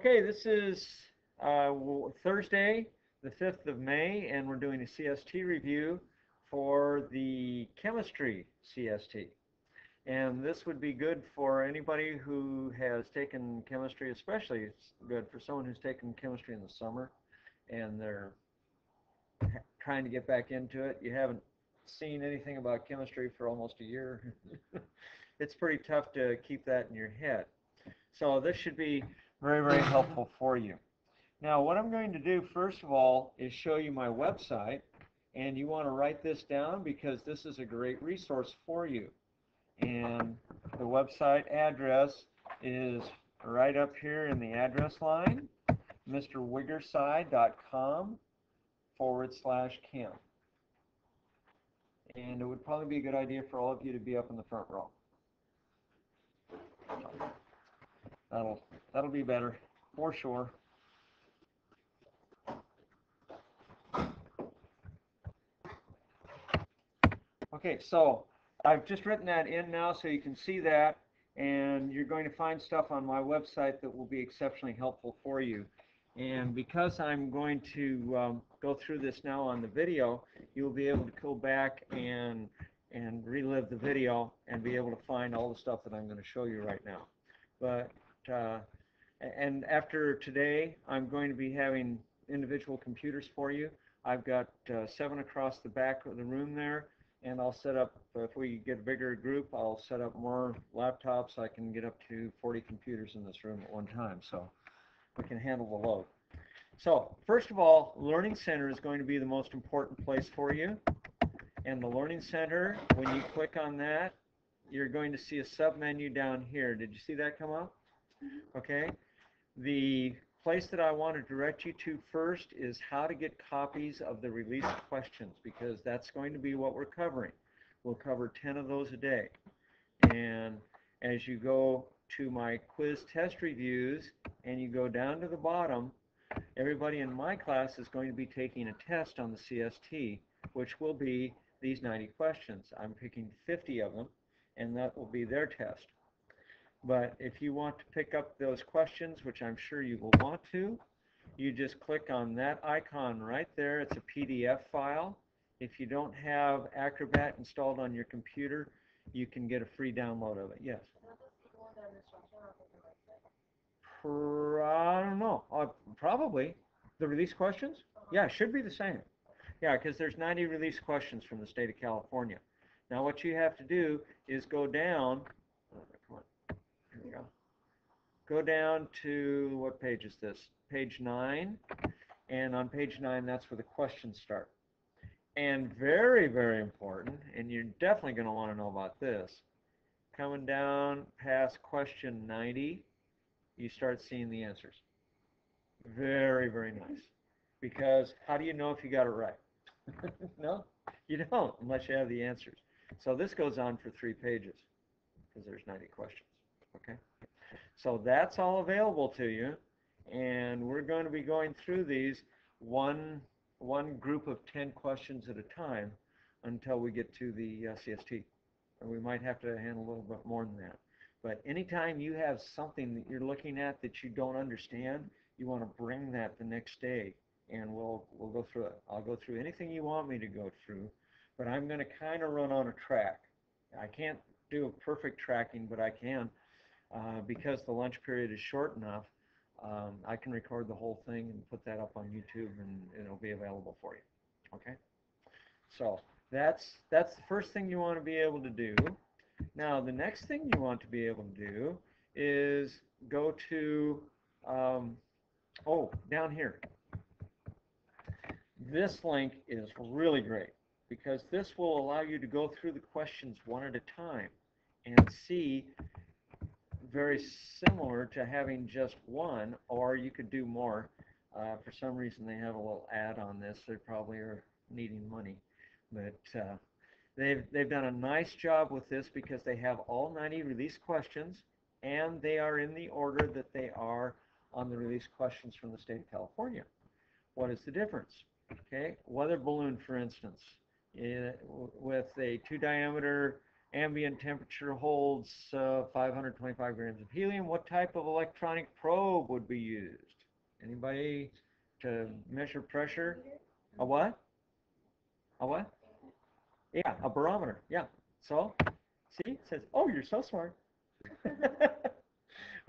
Okay, this is Thursday, the 5th of May, and we're doing a CST review for the chemistry CST. And this would be good for anybody who has taken chemistry, especially it's good for someone who's taken chemistry in the summer and they're trying to get back into it. You haven't seen anything about chemistry for almost a year. It's pretty tough to keep that in your head. So this should be very, very helpful for you. Now, what I'm going to do, first of all, is show you my website. And you want to write this down because this is a great resource for you. And the website address is right up here in the address line, mrwiggerside.com/chem. And it would probably be a good idea for all of you to be up in the front row. That'll be better, for sure. Okay, so I've just written that in now so you can see that, and you're going to find stuff on my website that will be exceptionally helpful for you. And because I'm going to go through this now on the video, you'll be able to go back and relive the video and be able to find all the stuff that I'm going to show you right now. But and after today, I'm going to be having individual computers for you. I've got 7 across the back of the room there, and I'll set up, if we get a bigger group, I'll set up more laptops. I can get up to 40 computers in this room at one time, so we can handle the load. So first of all, Learning Center is going to be the most important place for you. And the Learning Center, when you click on that, you're going to see a sub-menu down here. Did you see that come up? Okay. The place that I want to direct you to first is how to get copies of the release questions, because that's going to be what we're covering. We'll cover 10 of those a day. And as you go to my quiz test reviews and you go down to the bottom, everybody in my class is going to be taking a test on the CST, which will be these 90 questions. I'm picking 50 of them, and that will be their test. But if you want to pick up those questions, which I'm sure you will want to, you just click on that icon right there. It's a PDF file. If you don't have Acrobat installed on your computer, you can get a free download of it. Yes? I don't know. Probably. The release questions? Yeah, it should be the same. Yeah, because there's 90 release questions from the state of California. Now what you have to do is go down. Come on. Here we go. Go down to, what page is this? Page 9. And on page 9, that's where the questions start. And very, very important, and you're definitely going to want to know about this, coming down past question 90, you start seeing the answers. Very, very nice. Because how do you know if you got it right? No, you don't, unless you have the answers. So this goes on for 3 pages, because there's 90 questions. Okay? So that's all available to you, and we're going to be going through these one group of 10 questions at a time until we get to the CST. Or we might have to handle a little bit more than that. But anytime you have something that you're looking at that you don't understand, you want to bring that the next day, and we'll go through it. I'll go through anything you want me to go through, but I'm going to kind of run on a track. I can't do a perfect tracking, but I can. Because the lunch period is short enough, I can record the whole thing and put that up on YouTube, and it'll be available for you. Okay? So that's the first thing you want to be able to do. Now, the next thing you want to be able to do is go to, down here. This link is really great because this will allow you to go through the questions one at a time and see, very similar to having just one, or you could do more. For some reason, they have a little ad on this. They probably are needing money. But they've done a nice job with this because they have all 90 release questions, and they are in the order that they are on the release questions from the state of California. What is the difference? Okay, weather balloon, for instance, with a 2 diameter Ambient temperature holds 525 grams of helium. What type of electronic probe would be used? Anybody to measure pressure? A what? A what? Yeah, a barometer. Yeah. So, see, it says, oh, you're so smart.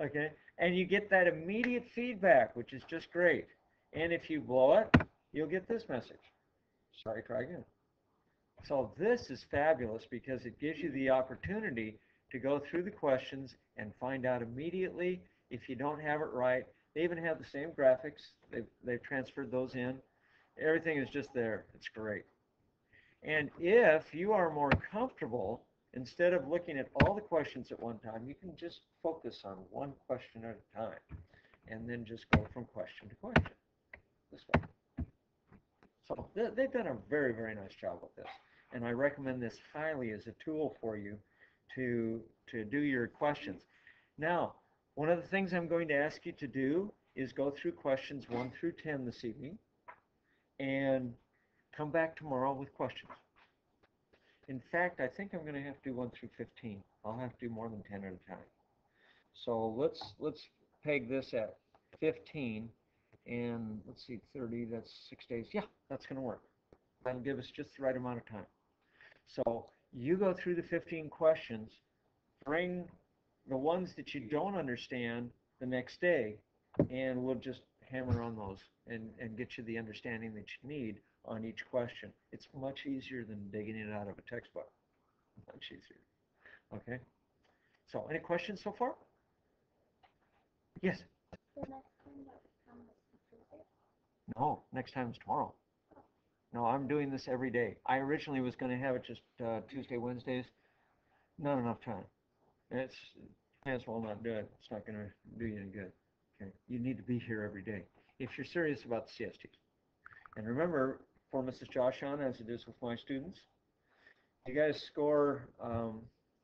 Okay, and you get that immediate feedback, which is just great. And if you blow it, you'll get this message. Sorry, try again. So this is fabulous because it gives you the opportunity to go through the questions and find out immediately if you don't have it right. They even have the same graphics. They've transferred those in. Everything is just there. It's great. And if you are more comfortable, instead of looking at all the questions at one time, you can just focus on one question at a time and then just go from question to question this way. So they've done a very, very nice job with this. And I recommend this highly as a tool for you to do your questions. Now, one of the things I'm going to ask you to do is go through questions 1 through 10 this evening and come back tomorrow with questions. In fact, I think I'm going to have to do 1 through 15. I'll have to do more than 10 at a time. So let's peg this at 15, and let's see, 30, that's 6 days. Yeah, that's going to work. That'll give us just the right amount of time. So you go through the 15 questions, bring the ones that you don't understand the next day, and we'll just hammer on those and get you the understanding that you need on each question. It's much easier than digging it out of a textbook. Much easier. Okay? So any questions so far? Yes? No, next time is tomorrow. No, I'm doing this every day. I originally was going to have it just Tuesday, Wednesdays. Not enough time. It's may as well not do it. It's not going to do you any good. Okay, you need to be here every day if you're serious about the CSTs. And remember, for Mrs. Joshon, as it is with my students, you guys score,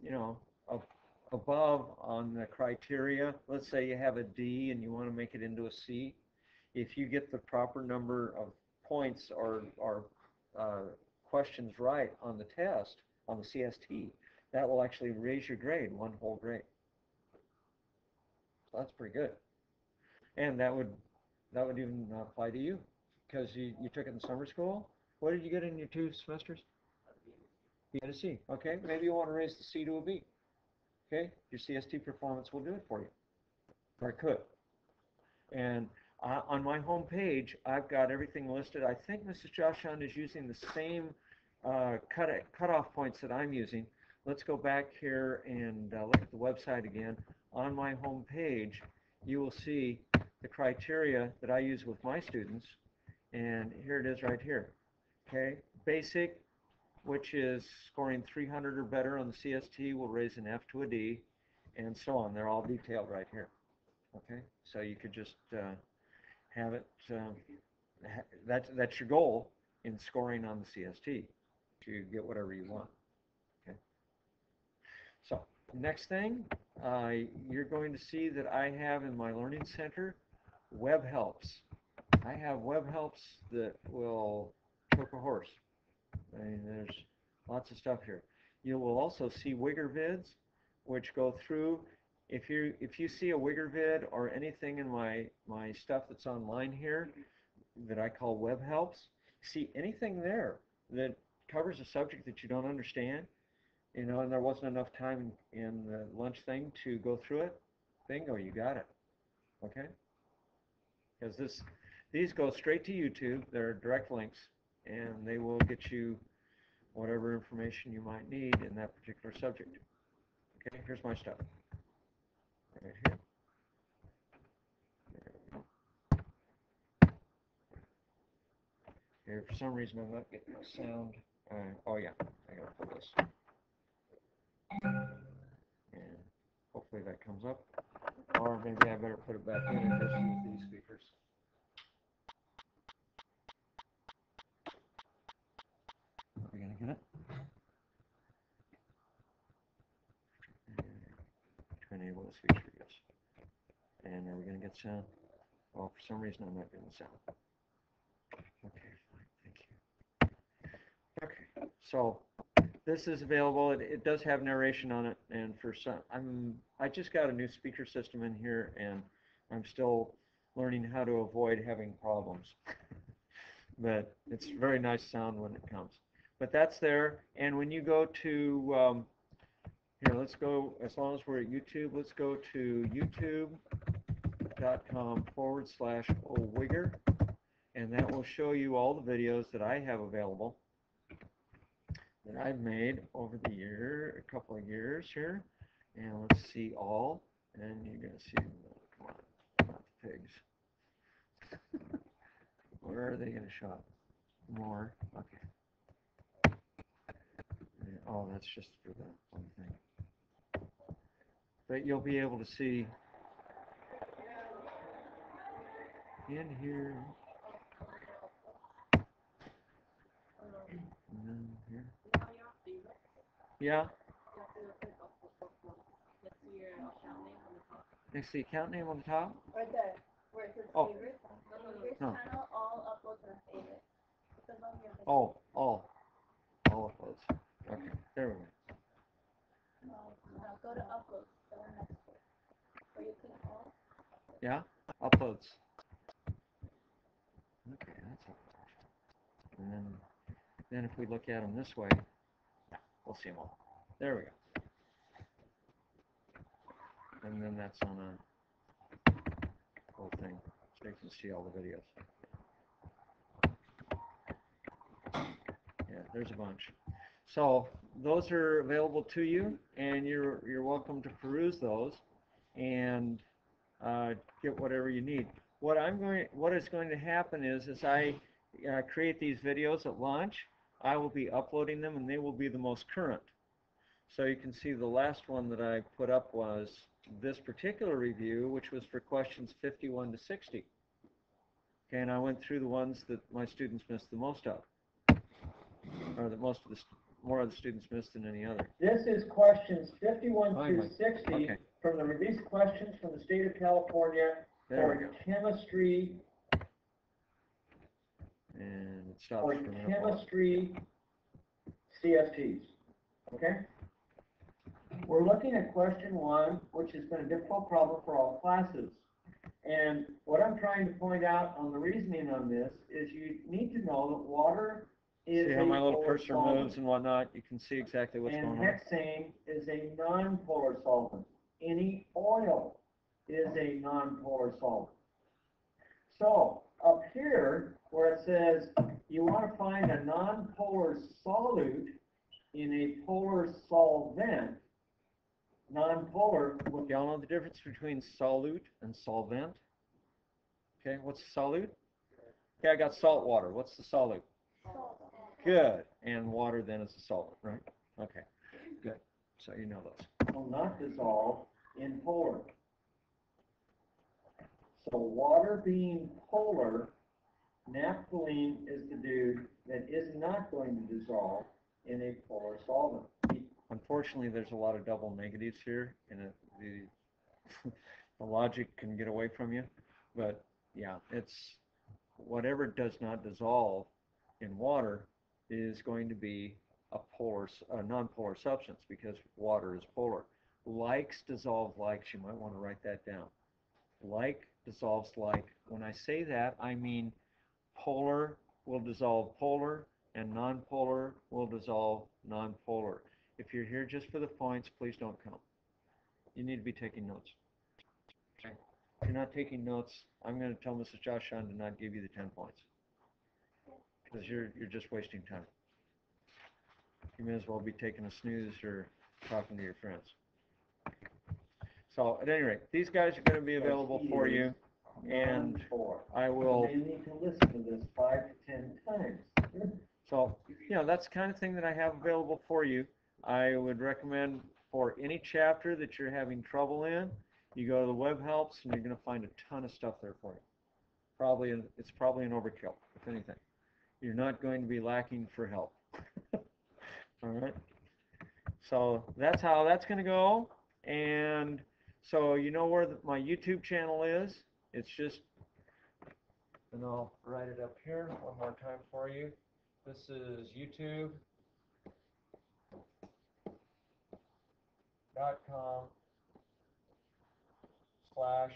you know, above on the criteria. Let's say you have a D and you want to make it into a C. If you get the proper number of points or questions right on the test, on the CST, that will actually raise your grade 1 whole grade. So that's pretty good. And that would even apply to you because you took it in summer school. What did you get in your 2 semesters? You got a C. Okay, maybe you want to raise the C to a B. Okay, your CST performance will do it for you. Or it could. And on my home page, I've got everything listed. I think Mrs. Joshon is using the same cutoff points that I'm using. Let's go back here and look at the website again. On my home page, you will see the criteria that I use with my students. And here it is right here. Okay, basic, which is scoring 300 or better on the CST, will raise an F to a D, and so on. They're all detailed right here. Okay, so you could just have it. That's your goal in scoring on the CST to get whatever you want. Okay. So next thing, you're going to see that I have in my learning center web helps. I have web helps that will choke a horse. I mean, there's lots of stuff here. You will also see Wigger vids, which go through. If you see a Wigger vid or anything in my stuff that's online here that I call web helps, see anything there that covers a subject that you don't understand, you know, and there wasn't enough time in the lunch thing to go through it, bingo, you got it. Okay? Because these go straight to YouTube. They're direct links, and they will get you whatever information you might need in that particular subject. Okay, here's my stuff. Right here. Here, for some reason, I'm not getting my sound. Oh yeah, I gotta put this. And hopefully that comes up. Or maybe I better put it back in and just use these speakers. Are we gonna get it? To enable this feature, yes. And are we gonna get sound? Well, for some reason I'm not getting sound. Okay, fine, thank you. Okay, so this is available. It does have narration on it, and for some, I just got a new speaker system in here, and I'm still learning how to avoid having problems. But it's very nice sound when it comes. But that's there, and when you go to here, let's go, as long as we're at YouTube, let's go to youtube.com/owigger, and that will show you all the videos that I have available that I've made over the year, a couple of years here. And let's see all, and you're going to see, come on, not the pigs. Where are they going to show up? More, okay. Oh, that's just for the one thing. But you'll be able to see in here, and then here. Yeah. Next to the account name on the top? Right there, where it says favorites. This channel, all uploads are favorites. Oh, all uploads. Okay, there we go. Now go to uploads, the one next to it. Where you click all. Yeah, uploads. Okay, that's uploads. And then if we look at them this way, we'll see them all. There we go. And then that's on a whole thing, so you can see all the videos. Yeah, there's a bunch. So those are available to you, and you're welcome to peruse those and get whatever you need. What is going to happen is I create these videos at launch, I will be uploading them, and they will be the most current. So you can see the last one that I put up was this particular review, which was for questions 51 to 60. Okay, and I went through the ones that my students missed the most of, or that more of the students missed than any other. This is questions 51 through 60 okay. from the release questions from the state of California for chemistry. And it stops For chemistry CSTs. Okay? We're looking at question 1, which has been a difficult problem for all classes. And what I'm trying to point out on the reasoning on this is you need to know that water is see how my little cursor moves and whatnot? You can see exactly what's going on. And hexane is a nonpolar solvent. Any oil is a nonpolar solvent. So up here, where it says you want to find a nonpolar solute in a polar solvent, nonpolar. Y'all know the difference between solute and solvent? Okay, what's the solute? Okay, I got salt water. What's the solute? Good. And water then is the solvent, right? Okay, good. So you know those. Will not dissolve in polar. So water being polar, naphthalene is the dude that is not going to dissolve in a polar solvent. Unfortunately, there's a lot of double negatives here, and the logic can get away from you. But yeah, it's whatever does not dissolve in water is going to be a non-polar substance, because water is polar. Likes dissolve likes. You might want to write that down. Like dissolves like. When I say that, I mean polar will dissolve polar, and non-polar will dissolve non-polar. If you're here just for the points, please don't come. You need to be taking notes. Okay. If you're not taking notes, I'm going to tell Mrs. Joshan to not give you the 10 points, because you're just wasting time. You may as well be taking a snooze or talking to your friends. So at any rate, these guys are going to be available for you, and I will. You need to listen to this 5 to 10 times. So, that's the kind of thing that I have available for you. I would recommend for any chapter that you're having trouble in, you go to the web helps, and you're going to find a ton of stuff there for you. It's probably an overkill, if anything. You're not going to be lacking for help. All right. So that's how that's going to go. And so you know where my YouTube channel is. It's just, and I'll write it up here one more time for you. This is YouTube. youtube.com/aware.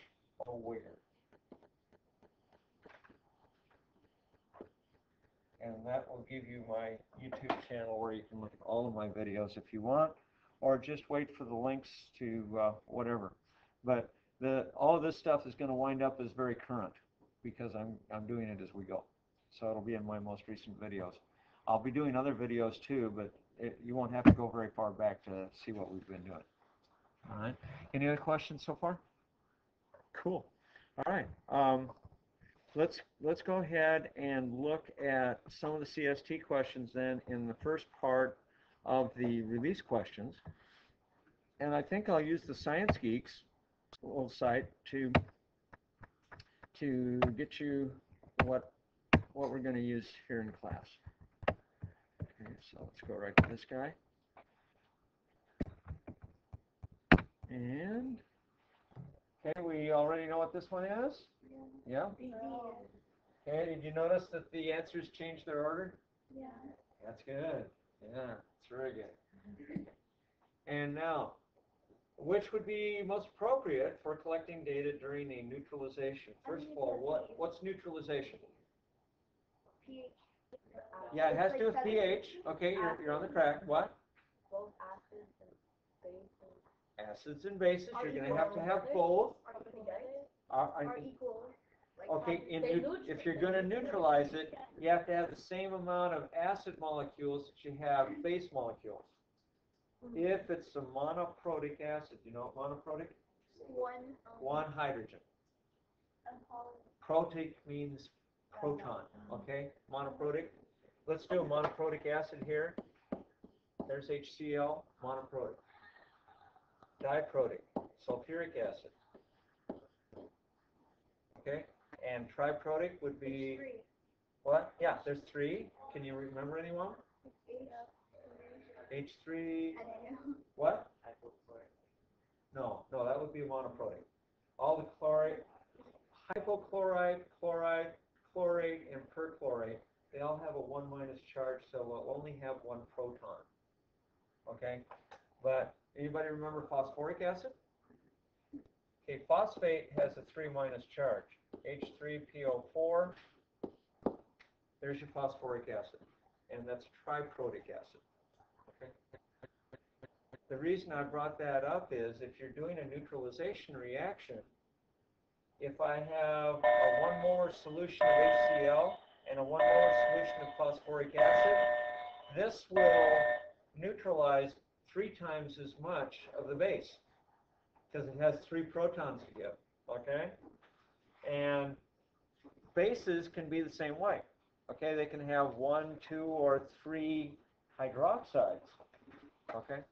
And that will give you my YouTube channel where you can look at all of my videos if you want, or just wait for the links to whatever. But all of this stuff is going to wind up as very current because I'm doing it as we go. So it'll be in my most recent videos. I'll be doing other videos too, but you won't have to go very far back to see what we've been doing. All right. Any other questions so far? Cool. All right. Let's go ahead and look at some of the CST questions then in the first part of the release questions. And I think I'll use the Science Geeks little site to get you what we're going to use here in class. Okay, so let's go right to this guy. And okay, we already know what this one is? Yeah? Okay, did you notice that the answers changed their order? Yeah. That's good. Yeah, that's very good. And now, which would be most appropriate for collecting data during a neutralization? First of all, what's neutralization? pH. Yeah, it has to do with pH. Okay, you're on the track. What? Both acids and bases. Acids and bases. You're going to have both. Are equal. Like Okay, if you're going to neutralize it, you have to have the same amount of acid molecules that you have base molecules. If it's a monoprotic acid, you know what monoprotic? One hydrogen. Protic means proton, okay? Monoprotic. Let's do a monoprotic acid here. There's HCl, monoprotic. Diprotic, sulfuric acid. Okay? And triprotic would be what? Yeah, there's 3. Can you remember anyone? H3, what? No, that would be a monoprotic. All the chloride, hypochlorite, chloride, chlorate, and perchlorate, they all have a 1- charge, so we'll only have 1 proton. Okay? But anybody remember phosphoric acid? Okay, phosphate has a 3- charge. H3PO4, there's your phosphoric acid. And that's triprotic acid. Okay? The reason I brought that up is if you're doing a neutralization reaction, if I have a 1 molar solution of HCl and a 1 molar solution of phosphoric acid, this will neutralize 3 times as much of the base because it has 3 protons to give, okay? And bases can be the same way, okay? They can have 1, 2, or 3 hydroxides, okay?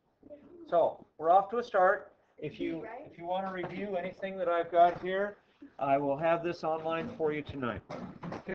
So we're off to a start. If you want to review anything that I've got here, I will have this online for you tonight.